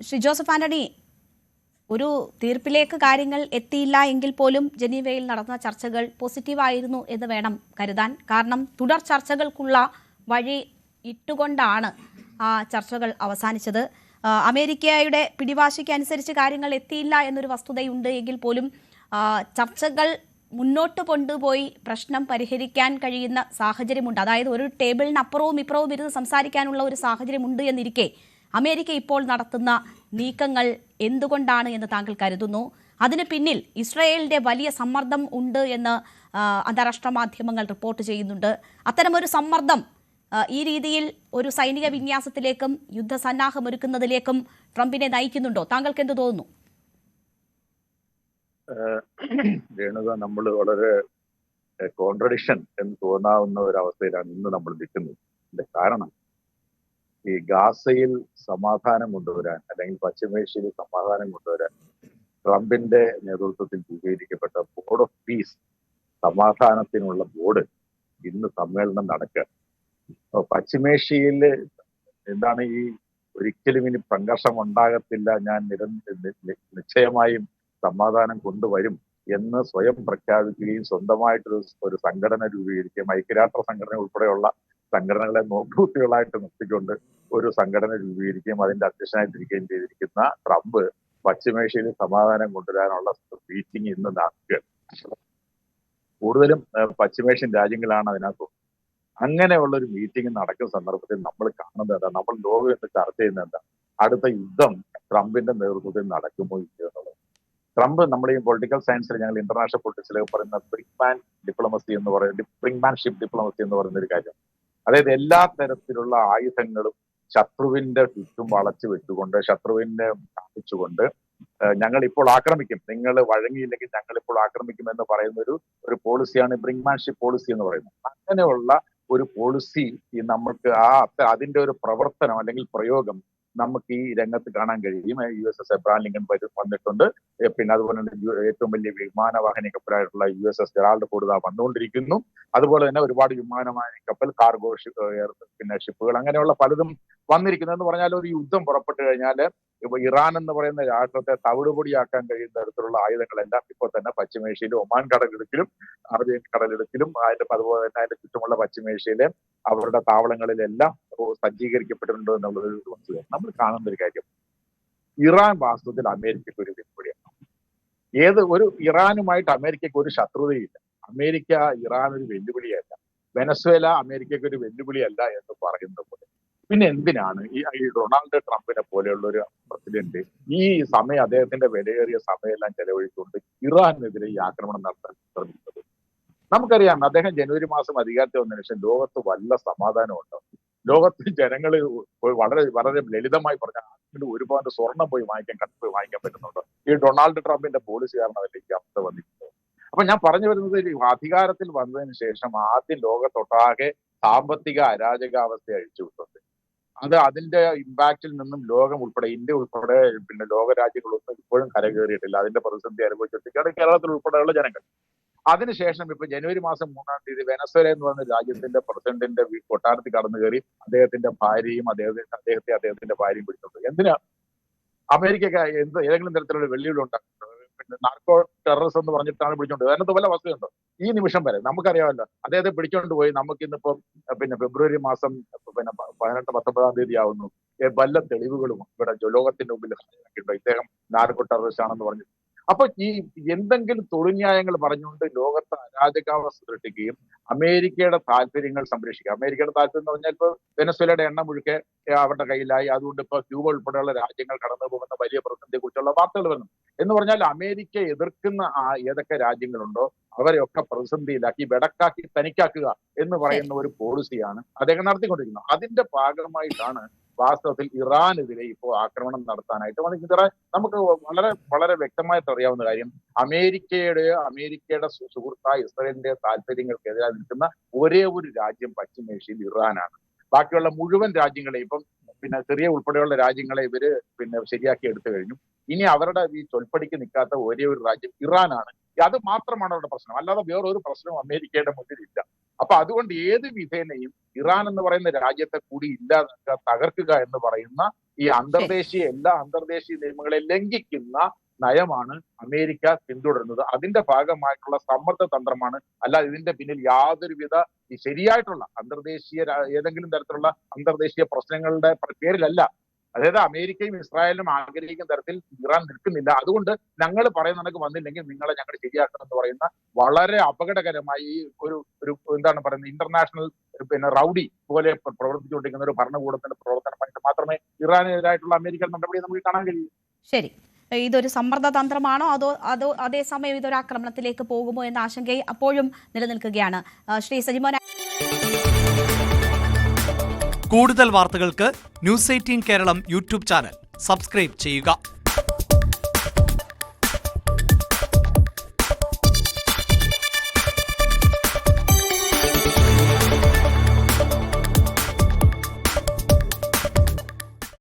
Shri Joseph Antony, ഒരു തീർപ്പിലേക്ക് കാര്യങ്ങൾ എത്തിയില്ല എങ്കിൽ പോലും ജനീവയിൽ നടന്ന ചർച്ചകൾ പോസിറ്റീവായിരുന്നു എന്ന് വേണം കരുതാൻ. കാരണം തുടർ ചർച്ചകൾക്കുള്ള വഴി ഇട്ടുകൊണ്ടാണ് ആ ചർച്ചകൾ അവസാനിച്ചത്. അമേരിക്കയുടെ പിടിവാശിക്ക് അനുസരിച്ച് കാര്യങ്ങൾ എത്തിയില്ല എന്നൊരു വസ്തുതയുണ്ട് എങ്കിൽ പോലും ചർച്ചകൾ മുന്നോട്ട് കൊണ്ടുപോയി പ്രശ്നം പരിഹരിക്കാൻ കഴിയുന്ന സാഹചര്യമുണ്ട്. അതായത് ഒരു ടേബിളിന് അപ്പുറവും ഇപ്പുറവും ഇരുന്ന് സംസാരിക്കാനുള്ള ഒരു സാഹചര്യമുണ്ട് എന്നിരിക്കെ അമേരിക്ക ഇപ്പോൾ നടത്തുന്ന നീക്കങ്ങൾ എന്തുകൊണ്ടാണ് എന്ന് താങ്കൾ കരുതുന്നു? അതിന് പിന്നിൽ ഇസ്രായേലിന്റെ വലിയ സമ്മർദ്ദം ഉണ്ട് എന്ന് അന്താരാഷ്ട്ര മാധ്യമങ്ങൾ റിപ്പോർട്ട് ചെയ്യുന്നുണ്ട്. അത്തരമൊരു സമ്മർദ്ദം ഈ രീതിയിൽ ഒരു സൈനിക വിന്യാസത്തിലേക്കും യുദ്ധസന്നാഹമൊരുക്കുന്നതിലേക്കും ട്രംപിനെ നയിക്കുന്നുണ്ടോ? താങ്കൾക്ക് എന്ത് തോന്നുന്നു? രേണുക, നമ്മൾ വളരെ കോൺട്രഡിക്ഷൻ എന്ന് തോന്നാവുന്ന ഒരു അവസ്ഥയിലാണ് ഇന്ന് നമ്മൾ നിൽക്കുന്നത്. കാരണം ഈ ഗാസയിൽ സമാധാനം കൊണ്ടുവരാൻ അല്ലെങ്കിൽ പശ്ചിമേഷ്യയിൽ സമാധാനം കൊണ്ടുവരാൻ ട്രംപിന്റെ നേതൃത്വത്തിൽ രൂപീകരിക്കപ്പെട്ട ബോർഡ് ഓഫ് പീസ്, സമാധാനത്തിനുള്ള ബോർഡ് ഇന്ന് സമ്മേളനം നടക്കുക. പശ്ചിമേഷ്യയിൽ എന്താണ് ഈ ഒരിക്കലും ഇനി സംഘർഷം ഉണ്ടാകത്തില്ല, ഞാൻ നിശ്ചയമായും സമാധാനം കൊണ്ടുവരും എന്ന് സ്വയം പ്രഖ്യാപിക്കുകയും സ്വന്തമായിട്ടൊരു സംഘടന രൂപീകരിക്കുകയും ഐക്യരാഷ്ട്ര സംഘടന ഉൾപ്പെടെയുള്ള സംഘടനകളെ നോക്കുകുത്തികളായിട്ട് നിർത്തിക്കൊണ്ട് ഒരു സംഘടന രൂപീകരിക്കുകയും അതിന്റെ അധ്യക്ഷനായിട്ടിരിക്കുകയും ചെയ്തിരിക്കുന്ന ട്രംപ് പശ്ചിമേഷ്യയിൽ സമാധാനം കൊണ്ടുവരാനുള്ള മീറ്റിംഗ് ഇന്ന് നടക്കുക. കൂടുതലും പശ്ചിമേഷ്യൻ രാജ്യങ്ങളാണ് അതിനകത്ത്. അങ്ങനെയുള്ള ഒരു മീറ്റിംഗ് നടക്കുന്ന സന്ദർഭത്തിൽ നമ്മൾ കാണുന്നത് എന്താ, നമ്മൾ ലോകം എന്ന് ചർച്ച ചെയ്യുന്നത് എന്താ, അടുത്ത യുദ്ധം ട്രംപിന്റെ നേതൃത്വത്തിൽ നടക്കുമോ ഇല്ലയോ എന്നുള്ളത്. ട്രംപ് നമ്മുടെ ഈ പൊളിറ്റിക്കൽ സയൻസിൽ, ഞങ്ങൾ ഇന്റർനാഷണൽ പൊളിറ്റിക്സിലൊക്കെ പറയുന്ന ബ്രിങ്മാൻ ഡിപ്ലോമസി എന്ന് പറയുന്നത്, ബ്രിങ്മാൻഷിപ്പ് ഡിപ്ലോമസി എന്ന് പറയുന്ന ഒരു കാര്യം. അതായത് എല്ലാ തരത്തിലുള്ള ആയുധങ്ങളും ശത്രുവിന്റെ ചുറ്റും വളച്ചു വെച്ചുകൊണ്ട്, ശത്രുവിനെ സ്ഥാപിച്ചുകൊണ്ട് ഞങ്ങൾ ഇപ്പോൾ ആക്രമിക്കും, നിങ്ങൾ വഴങ്ങിയില്ലെങ്കിൽ ഞങ്ങൾ ഇപ്പോൾ ആക്രമിക്കും എന്ന് പറയുന്ന ഒരു പോളിസിയാണ് ബ്രിങ്മാൻഷിപ്പ് പോളിസി എന്ന് പറയുന്നത്. അങ്ങനെയുള്ള ഒരു പോളിസി നമുക്ക് അതിന്റെ ഒരു പ്രവർത്തനം അല്ലെങ്കിൽ പ്രയോഗം നമുക്ക് ഈ രംഗത്ത് കാണാൻ കഴിയും. USS എബ്രഹാം ലിങ്കൺ വന്നിട്ടുണ്ട്. പിന്നെ അതുപോലെ തന്നെ ഏറ്റവും വലിയ വിമാനവാഹിനി കപ്പലായിട്ടുള്ള USS ജെറാൾഡ് ഫോർഡ് വന്നുകൊണ്ടിരിക്കുന്നു. അതുപോലെ തന്നെ ഒരുപാട് വിമാനവാഹിനി കപ്പൽ, കാർഗോ പിന്നെ ഷിപ്പുകൾ, അങ്ങനെയുള്ള പലതും വന്നിരിക്കുന്നു. എന്ന് പറഞ്ഞാൽ ഒരു യുദ്ധം പുറപ്പെട്ടു കഴിഞ്ഞാൽ ഇറാൻ എന്ന് പറയുന്ന രാഷ്ട്രത്തെ തവിടുപൊടിയാക്കാൻ കഴിയുന്ന തരത്തിലുള്ള ആയുധങ്ങളെല്ലാം ഇപ്പോൾ തന്നെ പശ്ചിമേഷ്യയിലും ഒമാൻ കടലിടുക്കിലും അറേബ്യൻ കടലിടുക്കിലും അതുപോലെ തന്നെ അതിന്റെ ചുറ്റുമുള്ള പശ്ചിമേഷ്യയിലെ അവരുടെ താവളങ്ങളിലെല്ലാം സജ്ജീകരിക്കപ്പെട്ടിട്ടുണ്ട് എന്നുള്ളൊരു വസ്തുത. നമ്മൾ കാണുന്ന ഒരു കാര്യം, ഇറാൻ വാസ്തവത്തിൽ അമേരിക്കയ്ക്ക് ഒരു വെല്ലുവിളിയാണ്. ഒരു ഇറാനുമായിട്ട് അമേരിക്കയ്ക്ക് ഒരു ശത്രുതയില്ല. അമേരിക്ക ഇറാൻ ഒരു വെല്ലുവിളിയല്ല, വെനസ്വേല അമേരിക്കയ്ക്ക് ഒരു വെല്ലുവിളിയല്ല എന്ന് പറയുന്നത് പോലെ പിന്നെ എന്തിനാണ് ഈ ഡൊണാൾഡ് ട്രംപിനെ പോലെയുള്ള ഒരു പ്രസിഡന്റ് ഈ സമയം, അദ്ദേഹത്തിന്റെ വിലയേറിയ സമയമെല്ലാം ചെലവഴിച്ചുകൊണ്ട് ഇറാനെതിരെ ഈ ആക്രമണം നടത്താൻ ശ്രമിക്കുന്നത്? നമുക്കറിയാം, അദ്ദേഹം ജനുവരി മാസം അധികാരത്തിൽ വന്നതിന് ശേഷം ലോകത്ത് വല്ല സമാധാനമുണ്ടോ? ലോകത്ത് ജനങ്ങൾ വളരെ വളരെ ലളിതമായി പറഞ്ഞാൽ ഒരുപാട് സ്വർണം പോയി കടത്ത് വാങ്ങിക്കാൻ പറ്റുന്നുണ്ടോ? ഈ ഡൊണാൾഡ് ട്രംപിന്റെ പോളിസി കാരണമല്ലേ ഈ അവസ്ഥ വന്നിരിക്കുന്നത്. അപ്പൊ ഞാൻ പറഞ്ഞു വരുന്നത്, അധികാരത്തിൽ വന്നതിന് ശേഷം ആദ്യം ലോകത്തൊട്ടാകെ സാമ്പത്തിക അരാജകാവസ്ഥ അഴിച്ചുവിട്ടുണ്ട്. അതിന്റെ ഇമ്പാക്റ്റിൽ നിന്നും ലോകം ഉൾപ്പെടെ, ഇന്ത്യ ഉൾപ്പെടെ പിന്നെ ലോക രാജ്യങ്ങളൊന്നും ഇപ്പോഴും കരകയറിയിട്ടില്ല. അതിന്റെ പ്രതിസന്ധി അനുഭവിച്ചിരിക്കുകയാണ് കേരളത്തിൽ ഉൾപ്പെടെയുള്ള ജനങ്ങൾ. അതിനുശേഷം ഇപ്പൊ ജനുവരി മാസം 3-ാം തീയതി വെനസ്വേല എന്ന് പറയുന്ന രാജ്യത്തിന്റെ പ്രസിഡന്റിന്റെ കൊട്ടാരത്തിൽ കടന്നു കയറി അദ്ദേഹത്തിന്റെ ഭാര്യയും അദ്ദേഹത്തിന്റെ ഭാര്യയും പിടിച്ചോണ്ട്. എന്തിനാ അമേരിക്ക ഏതെങ്കിലും തരത്തിലുള്ള വെല്ലുവിളി ഉണ്ടാക്കുന്നത്? പിന്നെ നാർക്കോ ടെററിസം എന്ന് പറഞ്ഞിട്ടാണ് പിടിച്ചോണ്ട്. അതിനകത്ത് വല്ല വസ്തുതയുണ്ടോ? ഈ നിമിഷം വരെ നമുക്കറിയാമല്ലോ, അദ്ദേഹത്തെ പിടിച്ചോണ്ട് പോയി. നമുക്ക് ഇന്നിപ്പം പിന്നെ ഫെബ്രുവരി മാസം പിന്നെ 18-19 തീയതി ആവുന്നു. വല്ല തെളിവുകളും ഇവിടെ ലോകത്തിന്റെ മുമ്പിൽ ഹാജരാക്കിയിട്ടുണ്ടോ ഇദ്ദേഹം നാർക്കോ ടെററിസ്റ്റ് ആണെന്ന് പറഞ്ഞു? അപ്പൊ ഈ എന്തെങ്കിലും തൊഴിൽന്യായങ്ങൾ പറഞ്ഞുകൊണ്ട് ലോകത്ത് അരാജകാവസ്ഥ സൃഷ്ടിക്കുകയും അമേരിക്കയുടെ താല്പര്യങ്ങൾ സംരക്ഷിക്കുക. അമേരിക്കയുടെ താല്പര്യം എന്ന് പറഞ്ഞാൽ ഇപ്പൊ വെനസ്വേലയുടെ എണ്ണ മുഴുക്കെ അവരുടെ കയ്യിലായി. അതുകൊണ്ട് ഇപ്പൊ ക്യൂബ ഉൾപ്പെടെയുള്ള രാജ്യങ്ങൾ കടന്നു പോകുന്ന വലിയ പ്രതിസന്ധിയെ കുറിച്ചുള്ള വാർത്തകൾ വരുന്നു. എന്ന് പറഞ്ഞാൽ അമേരിക്ക എതിർക്കുന്ന ഏതൊക്കെ രാജ്യങ്ങളുണ്ടോ അവരെയൊക്കെ പ്രതിസന്ധിയിലാക്കി വെടക്കാക്കി തനിക്കാക്കുക എന്ന് പറയുന്ന ഒരു പോളിസിയാണ് അദ്ദേഹം നടത്തിക്കൊണ്ടിരിക്കുന്നത്. അതിന്റെ ഭാഗമായിട്ടാണ് വാസ്തവത്തിൽ ഇറാനെതിരെ ഇപ്പോൾ ആക്രമണം നടത്താനായിട്ട് വന്നിരിക്കുന്നത്. നമുക്ക് വളരെ വളരെ വ്യക്തമായിട്ട് അറിയാവുന്ന കാര്യം, അമേരിക്കയുടെ സുഹൃത്തായ ഇസ്രായേലിന്റെ താല്പര്യങ്ങൾക്കെതിരായി നിൽക്കുന്ന ഒരേ ഒരു രാജ്യം പശ്ചിമേഷ്യയിൽ ഇറാനാണ്. ബാക്കിയുള്ള മുഴുവൻ രാജ്യങ്ങളെ ഇപ്പം പിന്നെ സിറിയ ഉൾപ്പെടെയുള്ള രാജ്യങ്ങളെ ഇവര് പിന്നെ ശരിയാക്കി എടുത്തു കഴിഞ്ഞു. ഇനി അവരുടെ ഈ ചൊൽപ്പടിക്ക് നിൽക്കാത്ത ഒരേ ഒരു രാജ്യം ഇറാനാണ്. അത് മാത്രമാണ് അവരുടെ പ്രശ്നം, അല്ലാതെ വേറൊരു പ്രശ്നവും അമേരിക്കയുടെ മുന്നിലില്ല. അപ്പൊ അതുകൊണ്ട് ഏത് വിധേനയും ഇറാൻ എന്ന് പറയുന്ന രാജ്യത്തെ കൂടി ഇല്ലാതാക്കുക, തകർക്കുക എന്ന് പറയുന്ന ഈ എല്ലാ അന്തർദേശീയ നിയമങ്ങളെ ലംഘിക്കുന്ന നയമാണ് അമേരിക്ക പിന്തുടരുന്നത്. അതിന്റെ ഭാഗമായിട്ടുള്ള സമ്മർദ്ദ തന്ത്രമാണ്, അല്ലാതെ ഇതിന്റെ പിന്നിൽ യാതൊരുവിധ ഈ ശരിയായിട്ടുള്ള ഏതെങ്കിലും തരത്തിലുള്ള അന്തർദേശീയ പ്രശ്നങ്ങളുടെ പേരിലല്ല. അതായത് അമേരിക്കയും ഇസ്രായേലും ആഗ്രഹിക്കുന്ന തരത്തിൽ ഇറാൻ നിൽക്കുന്നില്ല. അതുകൊണ്ട് ഞങ്ങൾ പറയുന്ന കണക്ക് വന്നില്ലെങ്കിൽ നിങ്ങളെ ഞങ്ങൾ ശരിയാക്കണം എന്ന് പറയുന്ന വളരെ അപകടകരമായി ഒരു എന്താണ് പറയുന്നത്, ഇന്റർനാഷണൽ റൗഡി പോലെ പ്രവർത്തിച്ചുകൊണ്ടിരിക്കുന്ന ഒരു ഭരണകൂടത്തിന്റെ പ്രവർത്തനമായിട്ട് മാത്രമേ ഇറാനെതിരായിട്ടുള്ള അമേരിക്കൻ നടപടി നമുക്ക് കാണാൻ കഴിയൂ. ശരി, ഇതൊരു സമ്മർദ്ദ തന്ത്രമാണോ അതോ അതേസമയം ഇതൊരു ആക്രമണത്തിലേക്ക് പോകുമോ എന്ന ആശങ്ക അപ്പോഴും നിലനിൽക്കുകയാണ്. ശ്രീ സജിമോൻ, കൂടുതൽ വാർത്തകൾക്ക് news 18 Keralam YouTube channel subscribe ചെയ്യുക.